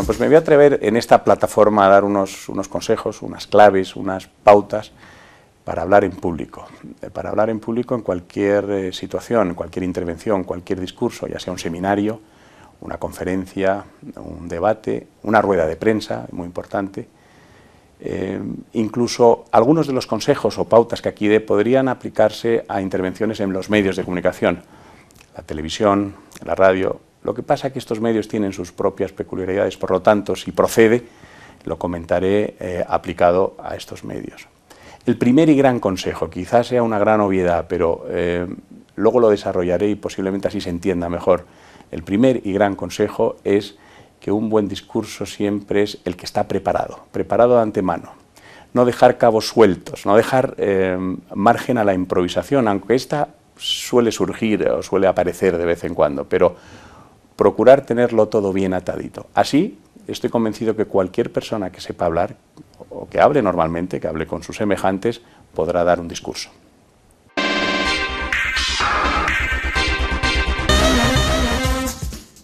Bueno, pues me voy a atrever en esta plataforma a dar unos consejos, unas claves, unas pautas para hablar en público. Para hablar en público en cualquier situación, en cualquier intervención, cualquier discurso, ya sea un seminario, una conferencia, un debate, una rueda de prensa, muy importante. Incluso algunos de los consejos o pautas que aquí dé podrían aplicarse a intervenciones en los medios de comunicación, la televisión, la radio. Lo que pasa es que estos medios tienen sus propias peculiaridades, por lo tanto, si procede, lo comentaré aplicado a estos medios. El primer y gran consejo, quizás sea una gran obviedad, pero luego lo desarrollaré y posiblemente así se entienda mejor. El primer y gran consejo es que un buen discurso siempre es el que está preparado, preparado de antemano. No dejar cabos sueltos, no dejar margen a la improvisación, aunque esta suele surgir o suele aparecer de vez en cuando, pero procurar tenerlo todo bien atadito. Así, estoy convencido que cualquier persona que sepa hablar, o que hable normalmente, que hable con sus semejantes, podrá dar un discurso.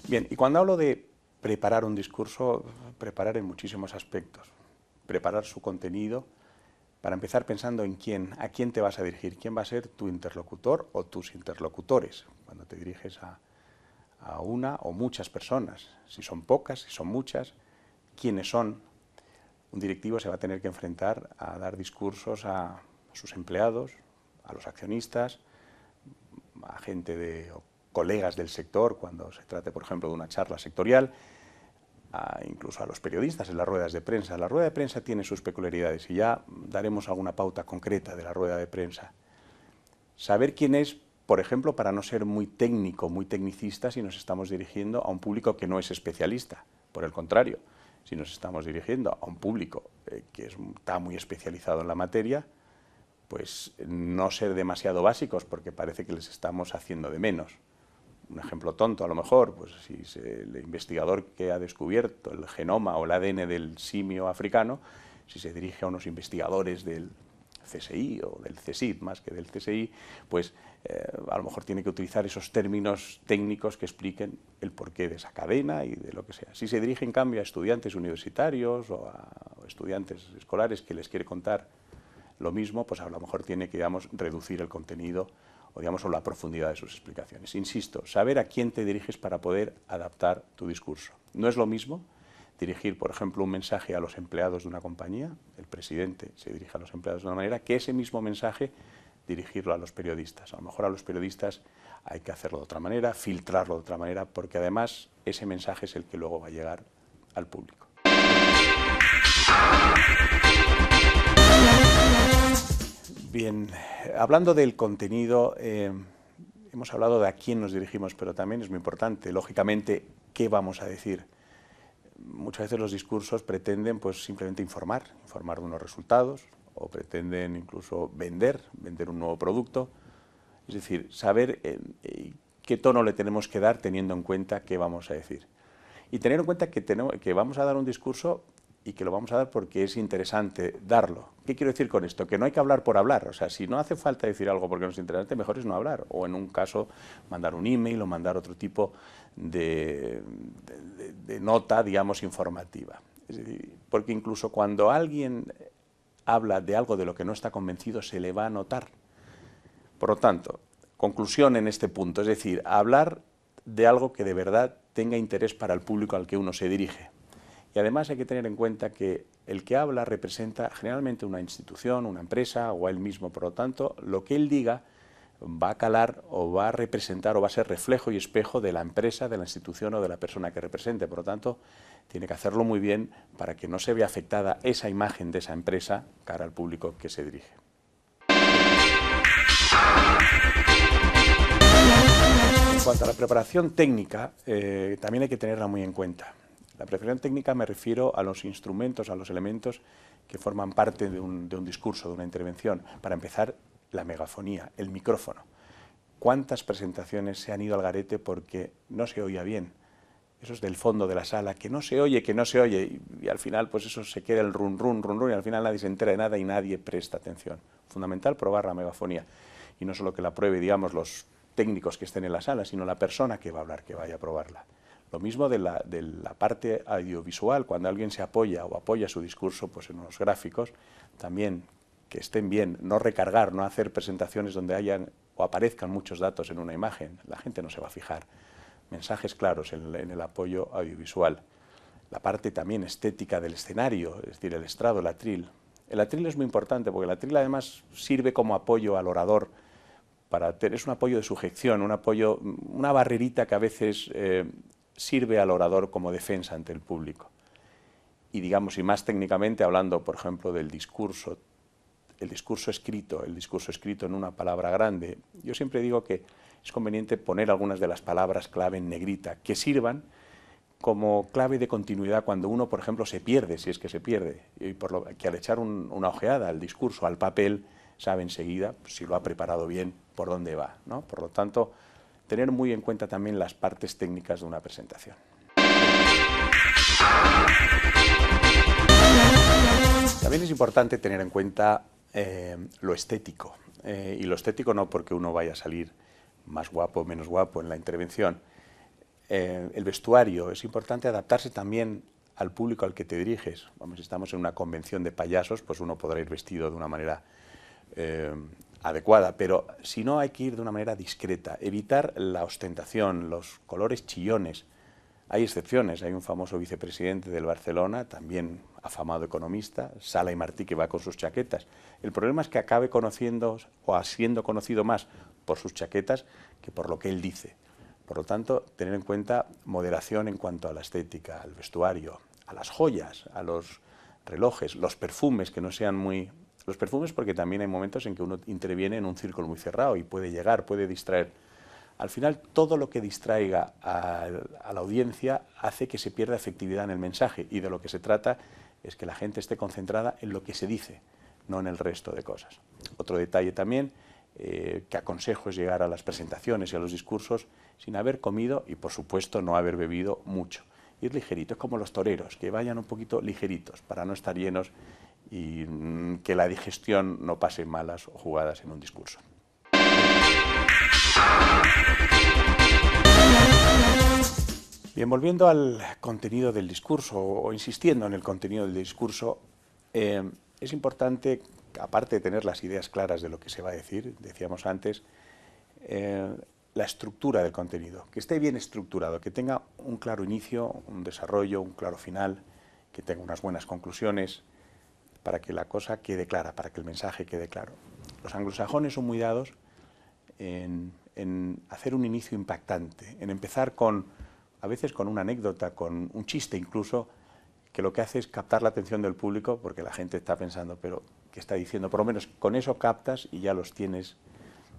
Bien, y cuando hablo de preparar un discurso, preparar en muchísimos aspectos. Preparar su contenido, para empezar pensando en quién, a quién te vas a dirigir, quién va a ser tu interlocutor o tus interlocutores, cuando te diriges a una o muchas personas, si son pocas, si son muchas, quiénes son. Un directivo se va a tener que enfrentar a dar discursos a sus empleados, a los accionistas, a gente o colegas del sector, cuando se trate, por ejemplo, de una charla sectorial, incluso a los periodistas en las ruedas de prensa. La rueda de prensa tiene sus peculiaridades y ya daremos alguna pauta concreta de la rueda de prensa. Saber quién es, por ejemplo, para no ser muy técnico, muy tecnicista, si nos estamos dirigiendo a un público que no es especialista. Por el contrario, si nos estamos dirigiendo a un público que está muy especializado en la materia, pues no ser demasiado básicos, porque parece que les estamos haciendo de menos. Un ejemplo tonto, a lo mejor, pues si el investigador que ha descubierto el genoma o el ADN del simio africano, si se dirige a unos investigadores del CSI o del CSIC, más que del CSI, pues a lo mejor tiene que utilizar esos términos técnicos que expliquen el porqué de esa cadena y de lo que sea. Si se dirige, en cambio, a estudiantes universitarios o a estudiantes escolares que les quiere contar lo mismo, pues a lo mejor tiene que, digamos, reducir el contenido o la profundidad de sus explicaciones. Insisto, saber a quién te diriges para poder adaptar tu discurso. No es lo mismo dirigir, por ejemplo, un mensaje a los empleados de una compañía, el presidente se dirige a los empleados de una manera, que ese mismo mensaje dirigirlo a los periodistas. A lo mejor a los periodistas hay que hacerlo de otra manera, filtrarlo de otra manera, porque además ese mensaje es el que luego va a llegar al público. Bien, hablando del contenido, hemos hablado de a quién nos dirigimos, pero también es muy importante, lógicamente, qué vamos a decir. Muchas veces los discursos pretenden pues simplemente informar de unos resultados, o pretenden incluso vender un nuevo producto. Es decir, saber qué tono le tenemos que dar teniendo en cuenta qué vamos a decir. Y tener en cuenta que vamos a dar un discurso y que lo vamos a dar porque es interesante darlo. ¿Qué quiero decir con esto? Que no hay que hablar por hablar. O sea, si no hace falta decir algo porque no es interesante, mejor es no hablar. O en un caso, mandar un email o mandar otro tipo de nota, digamos, informativa. Es decir, porque incluso cuando alguien habla de algo de lo que no está convencido, se le va a notar. Por lo tanto, conclusión en este punto, es decir, hablar de algo que de verdad tenga interés para el público al que uno se dirige. Y además hay que tener en cuenta que el que habla representa generalmente una institución, una empresa o a él mismo. Por lo tanto, lo que él diga va a calar o va a representar o va a ser reflejo y espejo de la empresa, de la institución o de la persona que represente. Por lo tanto, tiene que hacerlo muy bien para que no se vea afectada esa imagen de esa empresa cara al público que se dirige. En cuanto a la preparación técnica, también hay que tenerla muy en cuenta. La preparación técnica me refiero a los instrumentos, a los elementos que forman parte de un discurso, de una intervención. Para empezar, la megafonía, el micrófono. ¿Cuántas presentaciones se han ido al garete porque no se oía bien? Eso es del fondo de la sala, que no se oye, y al final pues eso se queda el run, y al final nadie se entera de nada y nadie presta atención. Fundamental probar la megafonía. Y no solo que la pruebe, digamos, los técnicos que estén en la sala, sino la persona que va a hablar, que vaya a probarla. Lo mismo de la parte audiovisual, cuando alguien se apoya o apoya su discurso pues en unos gráficos, también que estén bien, no recargar, no hacer presentaciones donde hayan o aparezcan muchos datos en una imagen, la gente no se va a fijar. Mensajes claros en el apoyo audiovisual. La parte también estética del escenario, es decir, el estrado, el atril. El atril es muy importante porque el atril además sirve como apoyo al orador, es un apoyo de sujeción, un apoyo, una barrerita que a veces sirve al orador como defensa ante el público. Y digamos, y más técnicamente hablando, por ejemplo, del discurso, el discurso escrito en una palabra grande, yo siempre digo que es conveniente poner algunas de las palabras clave en negrita, que sirvan como clave de continuidad cuando uno, por ejemplo, se pierde, si es que se pierde, y por lo que al echar una ojeada al discurso, al papel, sabe enseguida, si lo ha preparado bien, por dónde va, ¿no? Por lo tanto, tener muy en cuenta también las partes técnicas de una presentación. También es importante tener en cuenta lo estético, y lo estético no porque uno vaya a salir más guapo o menos guapo en la intervención. El vestuario, es importante adaptarse también al público al que te diriges. Vamos, si estamos en una convención de payasos, pues uno podrá ir vestido de una manera adecuada, pero si no hay que ir de una manera discreta, evitar la ostentación, los colores chillones. Hay excepciones, hay un famoso vicepresidente del Barcelona, también afamado economista, Sala y Martí, que va con sus chaquetas. El problema es que acabe conociendo o siendo conocido más por sus chaquetas que por lo que él dice. Por lo tanto, tener en cuenta moderación en cuanto a la estética, al vestuario, a las joyas, a los relojes, los perfumes, que no sean muy... Los perfumes porque también hay momentos en que uno interviene en un círculo muy cerrado y puede llegar, puede distraer. Al final, todo lo que distraiga a la audiencia hace que se pierda efectividad en el mensaje, y de lo que se trata es que la gente esté concentrada en lo que se dice, no en el resto de cosas. Otro detalle también que aconsejo es llegar a las presentaciones y a los discursos sin haber comido y, por supuesto, no haber bebido mucho. Ir ligerito, es como los toreros, que vayan un poquito ligeritos para no estar llenos y que la digestión no pase malas jugadas en un discurso. Bien, volviendo al contenido del discurso o insistiendo en el contenido del discurso, es importante, aparte de tener las ideas claras de lo que se va a decir, decíamos antes, la estructura del contenido, que esté bien estructurado, que tenga un claro inicio, un desarrollo, un claro final, que tenga unas buenas conclusiones, para que la cosa quede clara, para que el mensaje quede claro. Los anglosajones son muy dados en hacer un inicio impactante, en empezar a veces con una anécdota, con un chiste incluso, que lo que hace es captar la atención del público, porque la gente está pensando, pero ¿qué está diciendo? Por lo menos con eso captas y ya los tienes,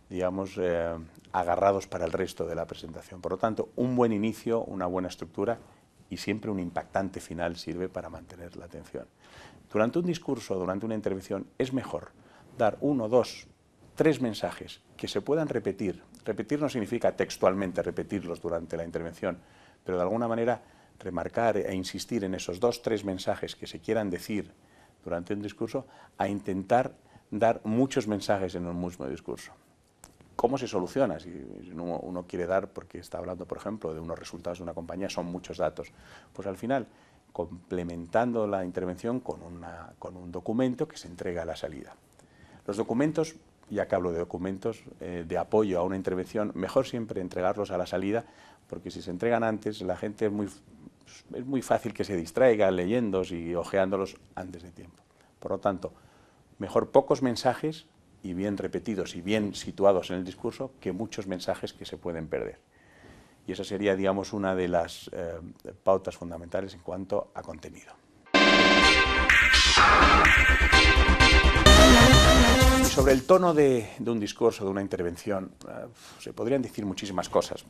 digamos, agarrados para el resto de la presentación. Por lo tanto, un buen inicio, una buena estructura y siempre un impactante final sirve para mantener la atención. Durante un discurso, durante una intervención, es mejor dar 1, 2, 3 mensajes que se puedan repetir. Repetir no significa textualmente repetirlos durante la intervención, pero de alguna manera remarcar e insistir en esos 2, 3 mensajes que se quieran decir durante un discurso, a intentar dar muchos mensajes en un mismo discurso. ¿Cómo se soluciona? Si uno quiere dar, porque está hablando, por ejemplo, de unos resultados de una compañía, son muchos datos. Pues al final, complementando la intervención con un documento que se entrega a la salida. Los documentos, ya que hablo de documentos de apoyo a una intervención, mejor siempre entregarlos a la salida, porque si se entregan antes, la gente es muy fácil que se distraiga leyéndolos y hojeándolos antes de tiempo. Por lo tanto, mejor pocos mensajes y bien repetidos y bien situados en el discurso que muchos mensajes que se pueden perder. Y esa sería, digamos, una de las pautas fundamentales en cuanto a contenido. Y sobre el tono de un discurso, de una intervención, se podrían decir muchísimas cosas.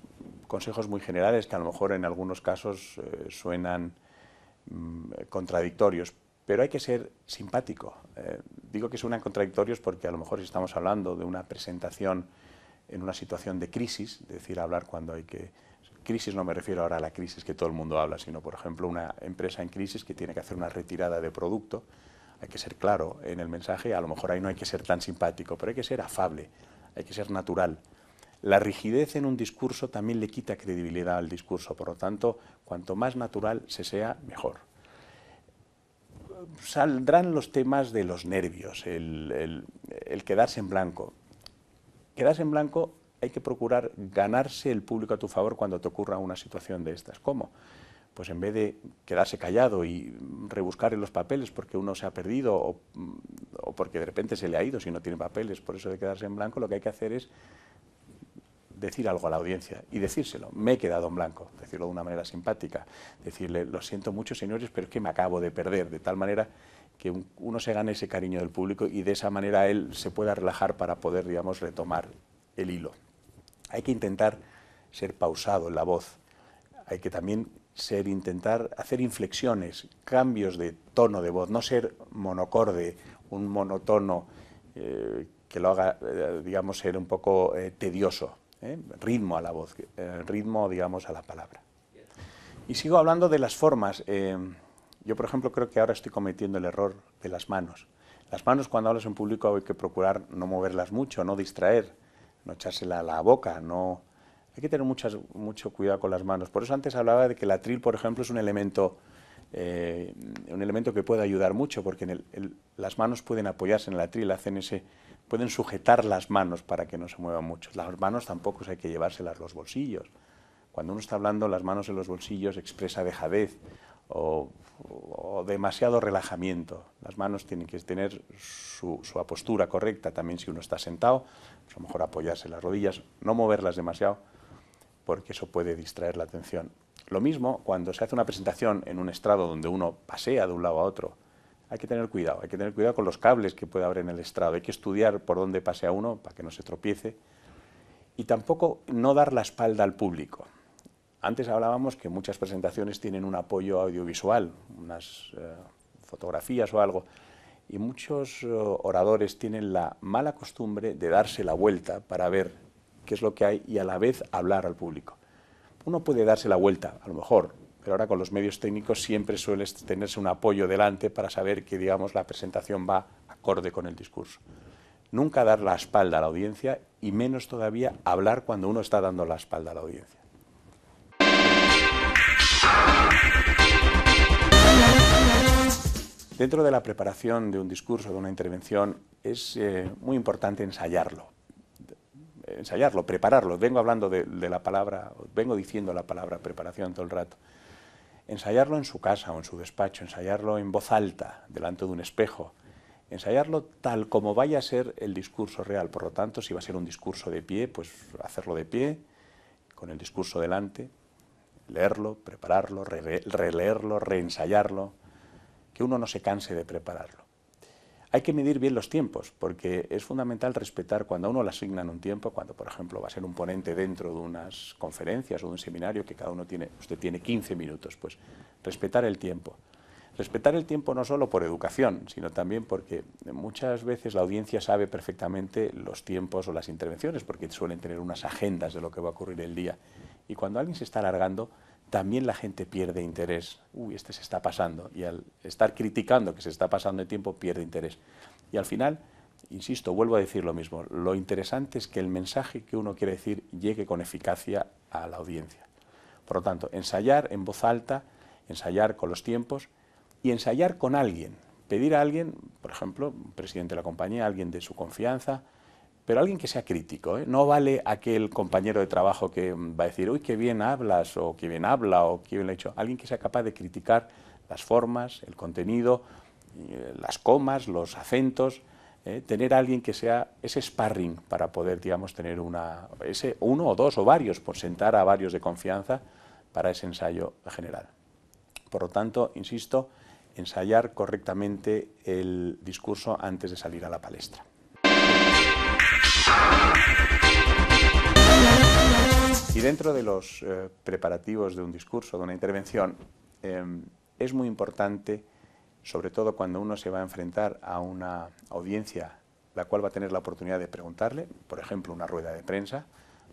Consejos muy generales que a lo mejor en algunos casos suenan contradictorios, pero hay que ser simpático. Digo que suenan contradictorios porque a lo mejor si estamos hablando de una presentación en una situación de crisis, es decir, hablar cuando hay que... Crisis no me refiero ahora a la crisis que todo el mundo habla, sino, por ejemplo, una empresa en crisis que tiene que hacer una retirada de producto. Hay que ser claro en el mensaje, a lo mejor ahí no hay que ser tan simpático, pero hay que ser afable, hay que ser natural. La rigidez en un discurso también le quita credibilidad al discurso, por lo tanto, cuanto más natural se sea, mejor. Saldrán los temas de los nervios, el quedarse en blanco. Quedarse en blanco hay que procurar ganarse el público a tu favor cuando te ocurra una situación de estas. ¿Cómo? Pues en vez de quedarse callado y rebuscar en los papeles porque uno se ha perdido o porque de repente se le ha ido si no tiene papeles, por eso de quedarse en blanco, lo que hay que hacer es decir algo a la audiencia y decírselo. Me he quedado en blanco, decirlo de una manera simpática, decirle, lo siento mucho señores, pero es que me acabo de perder, de tal manera que uno se gane ese cariño del público y de esa manera él se pueda relajar para poder, digamos, retomar el hilo. Hay que intentar ser pausado en la voz, hay que también intentar hacer inflexiones, cambios de tono de voz, no ser monocorde, un monotono que lo haga, digamos, ser un poco tedioso. Ritmo a la voz, ritmo, digamos, a la palabra. Y sigo hablando de las formas. Yo, por ejemplo, creo que ahora estoy cometiendo el error de las manos. Las manos, cuando hablas en público, hay que procurar no moverlas mucho, no distraer, no echársela a la boca, no... Hay que tener mucho cuidado con las manos. Por eso antes hablaba de que el atril, por ejemplo, es un elemento que puede ayudar mucho, porque las manos pueden apoyarse en el atril, pueden sujetar las manos para que no se muevan mucho. Las manos tampoco hay que llevárselas a los bolsillos. Cuando uno está hablando, las manos en los bolsillos expresa dejadez o demasiado relajamiento. Las manos tienen que tener su postura correcta, también si uno está sentado, pues a lo mejor apoyarse en las rodillas, no moverlas demasiado, porque eso puede distraer la atención. Lo mismo cuando se hace una presentación en un estrado donde uno pasea de un lado a otro. Hay que tener cuidado con los cables que puede haber en el estrado, hay que estudiar por dónde pasea uno para que no se tropiece y tampoco no dar la espalda al público. Antes hablábamos que muchas presentaciones tienen un apoyo audiovisual, unas fotografías o algo, y muchos oradores tienen la mala costumbre de darse la vuelta para ver qué es lo que hay y a la vez hablar al público. Uno puede darse la vuelta, a lo mejor, pero ahora con los medios técnicos siempre suele tenerse un apoyo delante para saber que, digamos, la presentación va acorde con el discurso. Nunca dar la espalda a la audiencia y menos todavía hablar cuando uno está dando la espalda a la audiencia. Dentro de la preparación de un discurso, de una intervención, es muy importante ensayarlo, prepararlo. Vengo hablando de la palabra, vengo diciendo la palabra preparación todo el rato. Ensayarlo en su casa o en su despacho, ensayarlo en voz alta, delante de un espejo, ensayarlo tal como vaya a ser el discurso real. Por lo tanto, si va a ser un discurso de pie, pues hacerlo de pie, con el discurso delante, leerlo, prepararlo, releerlo, reensayarlo, que uno no se canse de prepararlo. Hay que medir bien los tiempos, porque es fundamental respetar cuando a uno le asignan un tiempo, cuando, por ejemplo, va a ser un ponente dentro de unas conferencias o de un seminario que cada uno usted tiene 15 minutos, pues respetar el tiempo. Respetar el tiempo no solo por educación, sino también porque muchas veces la audiencia sabe perfectamente los tiempos o las intervenciones, porque suelen tener unas agendas de lo que va a ocurrir el día. Y cuando alguien se está alargando, también la gente pierde interés. Uy, este se está pasando. Y al estar criticando que se está pasando el tiempo, pierde interés. Y al final, insisto, vuelvo a decir lo mismo, lo interesante es que el mensaje que uno quiere decir llegue con eficacia a la audiencia. Por lo tanto, ensayar en voz alta, ensayar con los tiempos y ensayar con alguien. Pedir a alguien, por ejemplo, un presidente de la compañía, alguien de su confianza, pero alguien que sea crítico, ¿eh? No vale aquel compañero de trabajo que va a decir, uy, qué bien hablas, o qué bien habla, o qué bien lo ha hecho. Alguien que sea capaz de criticar las formas, el contenido, las comas, los acentos, tener a alguien que sea ese sparring para poder, digamos, tener uno o dos o varios, por sentar a varios de confianza para ese ensayo general. Por lo tanto, insisto, ensayar correctamente el discurso antes de salir a la palestra. Y dentro de los preparativos de un discurso, de una intervención, es muy importante, sobre todo cuando uno se va a enfrentar a una audiencia la cual va a tener la oportunidad de preguntarle, por ejemplo, una rueda de prensa,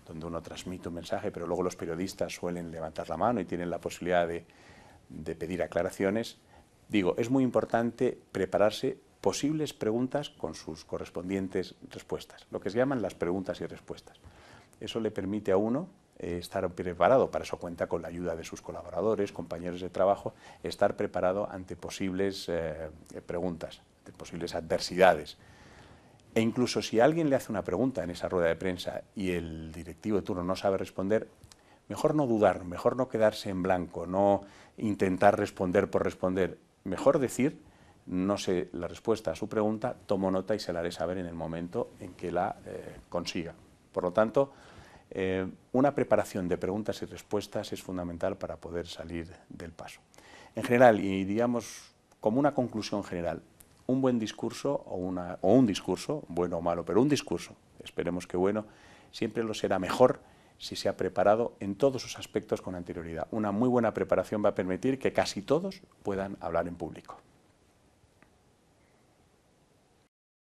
donde uno transmite un mensaje, pero luego los periodistas suelen levantar la mano y tienen la posibilidad de pedir aclaraciones. Digo, es muy importante prepararse posibles preguntas con sus correspondientes respuestas, lo que se llaman las preguntas y respuestas. Eso le permite a uno estar preparado, para eso cuenta con la ayuda de sus colaboradores, compañeros de trabajo, estar preparado ante posibles preguntas, ante posibles adversidades. E incluso si alguien le hace una pregunta en esa rueda de prensa y el directivo de turno no sabe responder, mejor no dudar, mejor no quedarse en blanco, no intentar responder por responder, mejor decir, no sé la respuesta a su pregunta, tomo nota y se la haré saber en el momento en que la consiga. Por lo tanto, una preparación de preguntas y respuestas es fundamental para poder salir del paso. En general, y digamos como una conclusión general, un buen discurso o un discurso, bueno o malo, pero un discurso, esperemos que bueno, siempre lo será mejor si se ha preparado en todos sus aspectos con anterioridad. Una muy buena preparación va a permitir que casi todos puedan hablar en público.